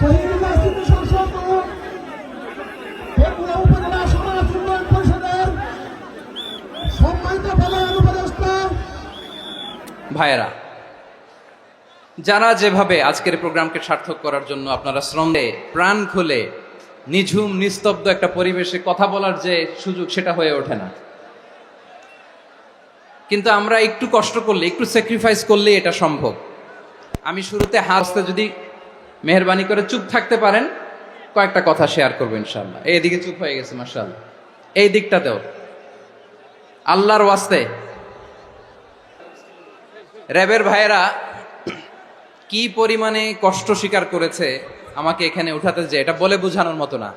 শহীদ রাষ্ট্রীয় সংসদ ও বগুড়া উপজেলা সমাজ উন্নয়ন পরিষদের সম্মানিত প্রধান উপদেষ্টা ভাইয়েরা, যারা যেভাবে আজকের প্রোগ্রামকে সার্থক করার জন্য আপনারা শ্রম দিয়ে প্রাণ খুলে নিঝুম নিস্তব্ধ একটা পরিবেশে কথা বলার যে সুযোগ, সেটা হয়ে ওঠে না। কিন্তু আমরা একটু কষ্ট করলে, একটু স্যাক্রিফাইস করলে এটা সম্ভব। আমি শুরুতে হাসতে যদি মেহেরবানি করে চুপ থাকতে পারেন, কয়েকটা কথা শেয়ার করবো ইনশাআল্লাহ। এইদিকে চুপ হয়ে গেছে মাশাআল্লাহ, এই দিকটাতেও আল্লাহর ওয়াস্তে। র্যাবের ভাইয়েরা কি পরিমাণে কষ্ট স্বীকার করেছে আমাকে এখানে উঠাতে, যে এটা বলে বোঝানোর মতো না।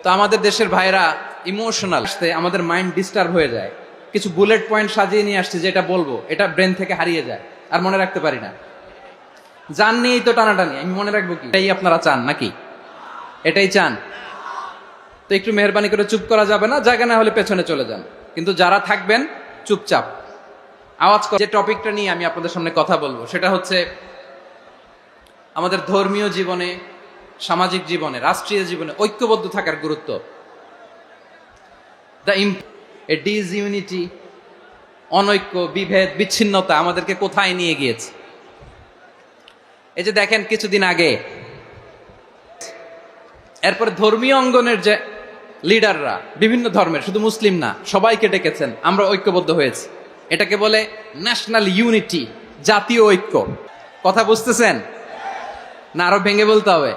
তো আমাদের দেশের ভাইয়েরা ইমোশনাল, আমাদের মাইন্ড ডিস্টার্ব হয়ে যায়। কিছু বুলেট পয়েন্ট সাজিয়ে নিয়ে আসছে, যেটা বলবো এটা ব্রেন থেকে হারিয়ে যায়, আর মনে রাখতে পারি না। জান নিয়েই তো টানাটানি, আমি মনে রাখবো কি? এটাই আপনারা চান নাকি? এটাই চান? তো একটু মেহরবানি করে চুপ করা যাবে না, জায়গা না হলে পেছনে চলে যান। কিন্তু যারা থাকবেন চুপচাপ আওয়াজ করে, যে টপিকটা নিয়ে আমি আপনাদের সামনে কথা বলবো সেটা হচ্ছে আমাদের ধর্মীয় জীবনে, সামাজিক জীবনে, রাষ্ট্রীয় জীবনে ঐক্যবদ্ধ থাকার গুরুত্ব। ডিসইউনিটি, অনৈক্য, বিভেদ, বিচ্ছিন্নতা আমাদেরকে কোথায় নিয়ে গিয়েছে। এই যে দেখেন কিছুদিন আগে, এরপরে ধর্মীয় অঙ্গনের যে লিডাররা, বিভিন্ন ধর্মের, শুধু মুসলিম না, সবাইকে ডেকেছেন, আমরা ঐক্যবদ্ধ হয়েছি। এটাকে বলে ন্যাশনাল ইউনিটি, জাতীয় ঐক্য। কথা বুঝতেছেন না? আরো ভেঙে বলতে হবে।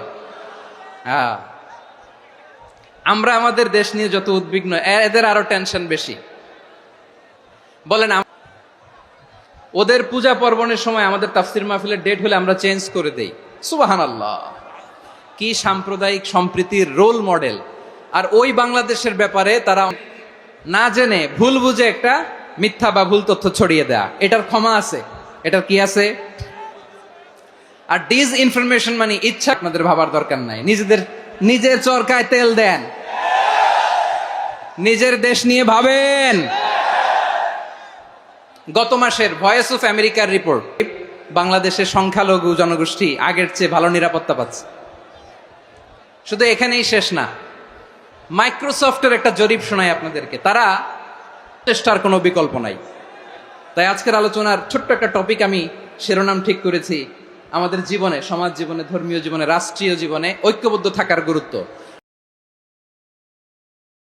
হ্যাঁ, আমরা আমাদের দেশ নিয়ে যত উদ্বিগ্ন, এদের আরো টেনশন বেশি। বলেন, ওদের পূজা পার্বণের সময় আমাদের তাফসির মাহফিলের ডেট হলে আমরা চেঞ্জ করে দেই। সুবহানাল্লাহ, কি সাম্প্রদায়িক সম্প্রীতির রোল মডেল। আর ওই বাংলাদেশের ব্যাপারে তারা না জেনে ভুল বুঝে একটা মিথ্যা বা ভুল তথ্য ছড়িয়ে দেয়া, এটার ক্ষমা আছে? এটার কি আছে? আর ডিস ইনফরমেশন মানে ইচ্ছা, আপনাদের ভাবার দরকার নাই। নিজের চরকায় তেল দেন, নিজের দেশ নিয়ে ভাবেন। গত মাসের ভয়েস অফ আমেরিকার রিপোর্ট, বাংলাদেশের সংখ্যালঘু জনগোষ্ঠী আগের চেয়ে ভালো নিরাপত্তা পাচ্ছে। শুধু এখানেই শেষ না, মাইক্রোসফটের একটা জরিপ শোনায় আপনাদেরকে, তারা চেষ্টার কোনো বিকল্প নাই। তাই আজকের আলোচনার ছোট্ট একটা টপিক আমি শিরোনাম ঠিক করেছি, আমাদের জীবনে, সমাজ জীবনে, ধর্মীয় জীবনে, রাষ্ট্রীয় জীবনে ঐক্যবদ্ধ থাকার গুরুত্ব।